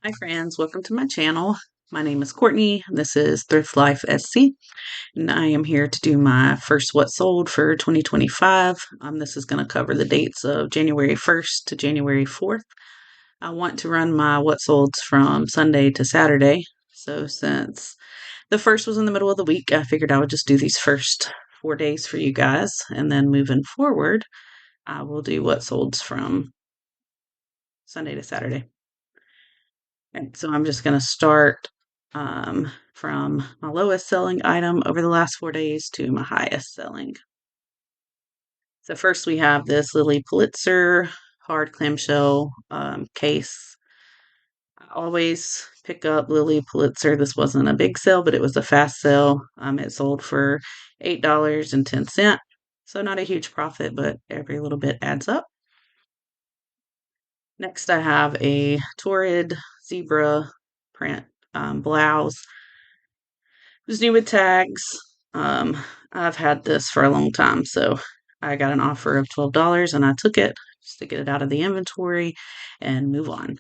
Hi friends, welcome to my channel. My name is Courtney. This is Thrift Life SC, and I am here to do my first what sold for 2025. This is going to cover the dates of January 1st to January 4th. I want to run my what solds from Sunday to Saturday. So since the first was in the middle of the week, I figured I would just do these first 4 days for you guys, and then moving forward, I will do what solds from Sunday to Saturday. And so I'm just going to start from my lowest selling item over the last 4 days to my highest selling. So first we have this Lily Pulitzer hard clamshell case. I always pick up Lily Pulitzer. This wasn't a big sale, but it was a fast sale. It sold for $8.10. So not a huge profit, but every little bit adds up. Next, I have a Torrid zebra print blouse. It was new with tags. I've had this for a long time, so I got an offer of $12 and I took it just to get it out of the inventory and move on.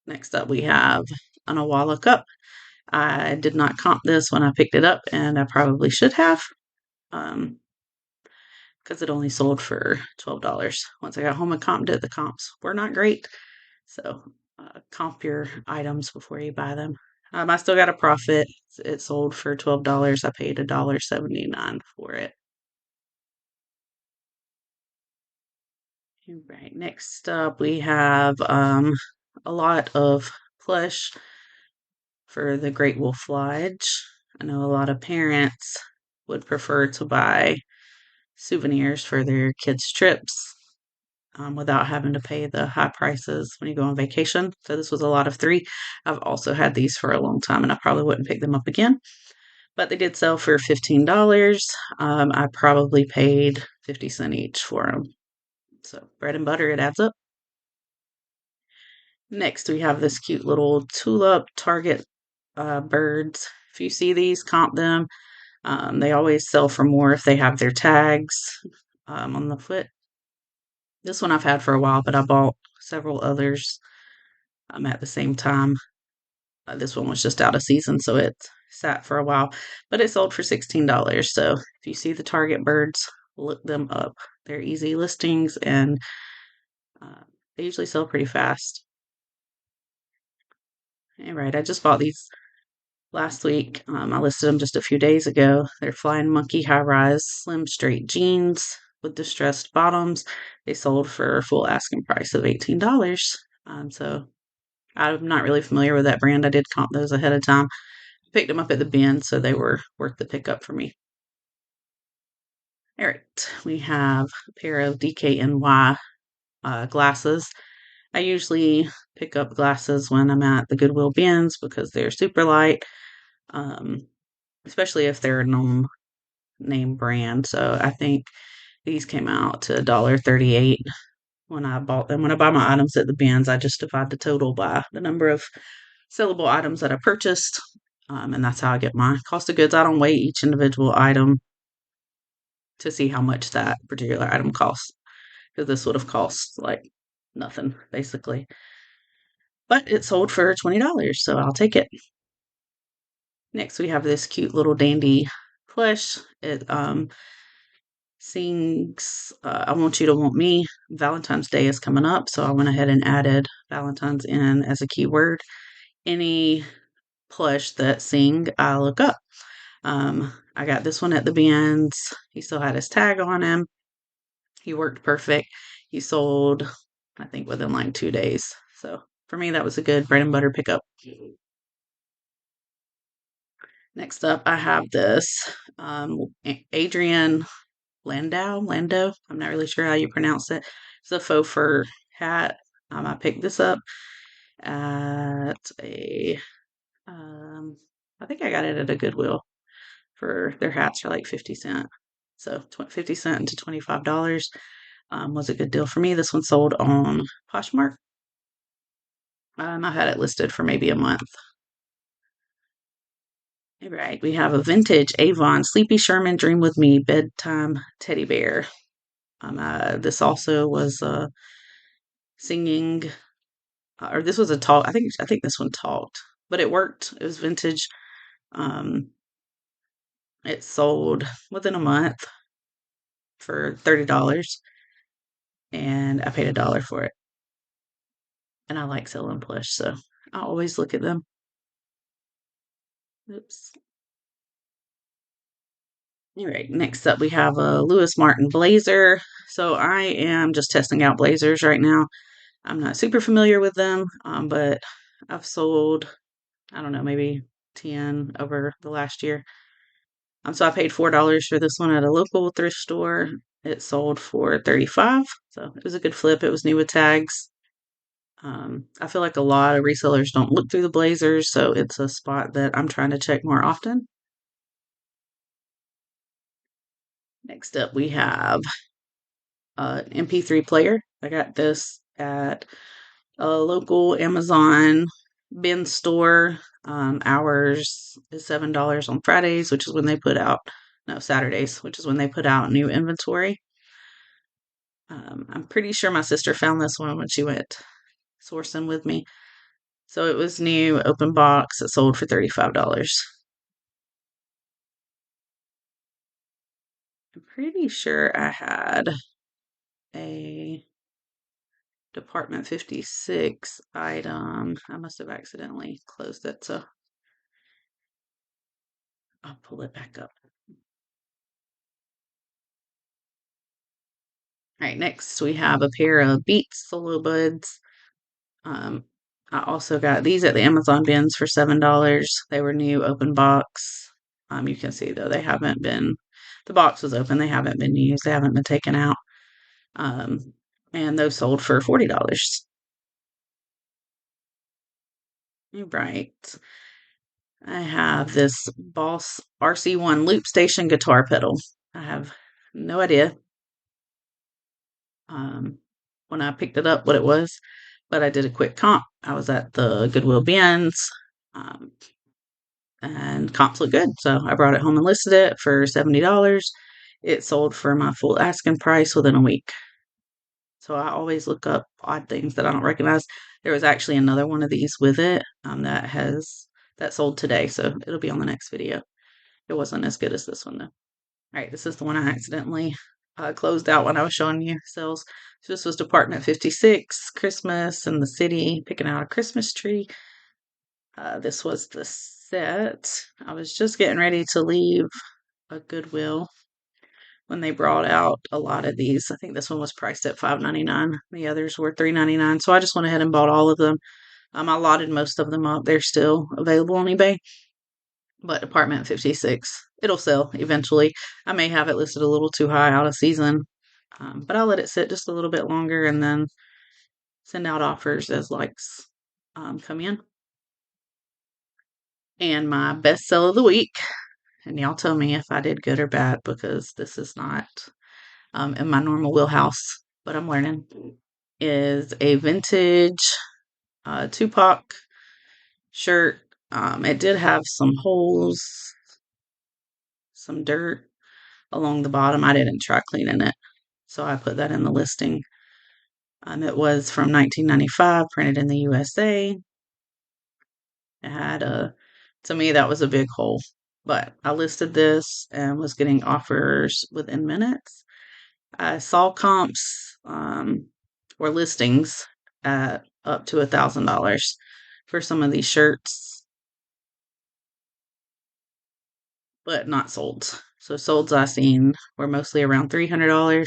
Next up, we have an Awala cup. I did not comp this when I picked it up, and I probably should have. Because it only sold for $12. Once I got home and comped it, the comps were not great. So comp your items before you buy them. I still got a profit. It sold for $12. I paid $1.79 for it. All right, next up we have a lot of plush for the Great Wolf Lodge. I know a lot of parents would prefer to buy souvenirs for their kids' trips without having to pay the high prices when you go on vacation. So this was a lot of three. I've also had these for a long time, and I probably wouldn't pick them up again. But they did sell for $15. I probably paid 50 cents each for them. So bread and butter, it adds up. Next, we have this cute little tulip Target birds. If you see these, comp them. They always sell for more if they have their tags on the foot. This one I've had for a while, but I bought several others at the same time. This one was just out of season, so it sat for a while, but it sold for $16. So if you see the Target birds, look them up. They're easy listings, and they usually sell pretty fast. All right, I just bought these last week. I listed them just a few days ago. They're Flying Monkey high rise slim straight jeans with distressed bottoms. They sold for a full asking price of $18. So I'm not really familiar with that brand. I did comp those ahead of time. Picked them up at the bin, so they were worth the pickup for me. All right, we have a pair of DKNY glasses. I usually pick up glasses when I'm at the Goodwill bins because they're super light, especially if they're a known name brand. So I think these came out to $1.38 when I bought them. When I buy my items at the bins, I just divide the total by the number of sellable items that I purchased, and that's how I get my cost of goods. I don't weigh each individual item to see how much that particular item costs, because this would have cost like nothing basically. But it sold for $20, so I'll take it. Next, we have this cute little dandy plush. It sings I Want You to Want Me. Valentine's Day is coming up, so I went ahead and added Valentine's in as a keyword. Any plush that sing, I look up. I got this one at the bins. He still had his tag on him. He worked perfect. He sold, I think, within like 2 days. So for me, that was a good bread and butter pickup. Next up, I have this Adrian Lando. I'm not really sure how you pronounce it. It's a faux fur hat. I picked this up at I think I got it at a Goodwill for their hats for like 50 cents. So 50 cents to $25 was a good deal for me. This one sold on Poshmark. I had it listed for maybe a month. All right, we have a vintage Avon Sleepy Sherman Dream With Me bedtime teddy bear. This also was singing or this was a talk. I think this one talked, but it worked. It was vintage. Um, it sold within a month for $30, and I paid $1 for it. And I like selling plush, so I always look at them. Oops. All right, next up we have a Lewis Martin blazer. So I am just testing out blazers right now. I'm not super familiar with them, but I've sold, I don't know, maybe 10 over the last year. So I paid $4 for this one at a local thrift store. It sold for 35, so it was a good flip. It was new with tags. I feel like a lot of resellers don't look through the blazers, so it's a spot that I'm trying to check more often. Next up, we have an MP3 player. I got this at a local Amazon bin store. Ours is $7 on Fridays, which is when they put out, no, Saturdays, which is when they put out new inventory. I'm pretty sure my sister found this one when she went sourcing with me. So it was new, open box. It sold for $35. I'm pretty sure I had a Department 56 item. I must have accidentally closed it, so I'll pull it back up. All right, next we have a pair of Beats Solo Buds. Um, I also got these at the Amazon bins for $7. They were new open box. You can see though they haven't been, the box was open. They haven't been used. They haven't been taken out. Um, and those sold for $40. Right. I have this Boss RC1 loop station guitar pedal. I have no idea um, when I picked it up what it was, but I did a quick comp. I was at the Goodwill bins, um, and comps look good. So I brought it home and listed it for $70. It sold for my full asking price within a week. So I always look up odd things that I don't recognize. There was actually another one of these with it that sold today, so it'll be on the next video. It wasn't as good as this one though. All right, this is the one I accidentally closed out when I was showing you sales. So this was Department 56, Christmas in the city, picking out a Christmas tree. This was the set. I was just getting ready to leave a Goodwill when they brought out a lot of these. I think this one was priced at $5.99. The others were $3.99. So I just went ahead and bought all of them. I lotted most of them up. They're still available on eBay. But Department 56, it'll sell eventually. I may have it listed a little too high out of season, but I'll let it sit just a little bit longer and then send out offers as likes come in. And my best sell of the week, and y'all tell me if I did good or bad because this is not in my normal wheelhouse, but I'm learning, is a vintage Tupac shirt. It did have some holes, some dirt along the bottom. I didn't try cleaning it, so I put that in the listing. It was from 1995, printed in the USA. It had to me, that was a big hole, but I listed this and was getting offers within minutes. I saw comps or listings at up to $1,000 for some of these shirts, but not solds. So solds I seen were mostly around $300.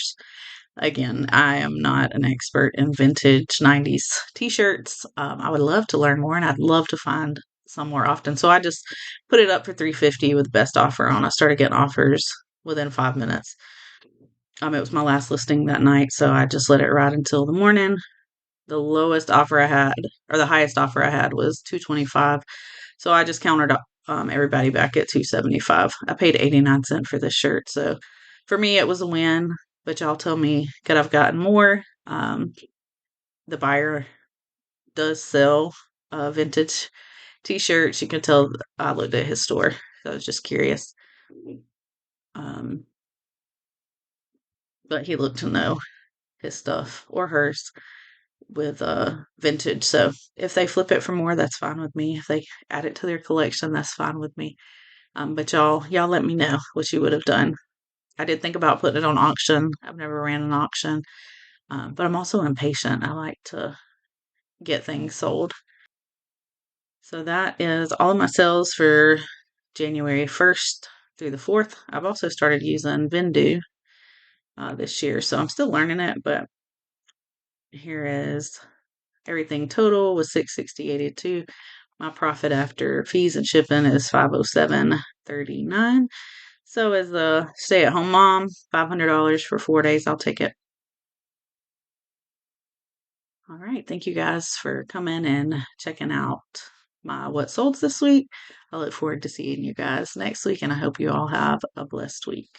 Again, I am not an expert in vintage 90's t-shirts. I would love to learn more and I'd love to find some more often. So I just put it up for $350 with best offer on. I started getting offers within 5 minutes. It was my last listing that night, so I just let it ride until the morning. The lowest offer I had, or the highest offer I had, was $225. So I just countered everybody back at $275. I paid 89 cents for this shirt, so for me it was a win. But y'all tell me, could I've gotten more? The buyer does sell vintage t-shirts. You can tell I looked at his store, so I was just curious. Um, but he looked to know his stuff or hers. with vintage. So if they flip it for more, that's fine with me. If they add it to their collection, that's fine with me. But y'all let me know what you would have done. I did think about putting it on auction. I've never ran an auction, but I'm also impatient. I like to get things sold. So that is all of my sales for January 1st through the 4th. I've also started using Vendu this year, so I'm still learning it, but here is everything total was 660.82. My profit after fees and shipping is 507.39. So as a stay-at-home mom, $500 for 4 days, I'll take it. All right, thank you guys for coming and checking out my what solds this week. I look forward to seeing you guys next week, and I hope you all have a blessed week.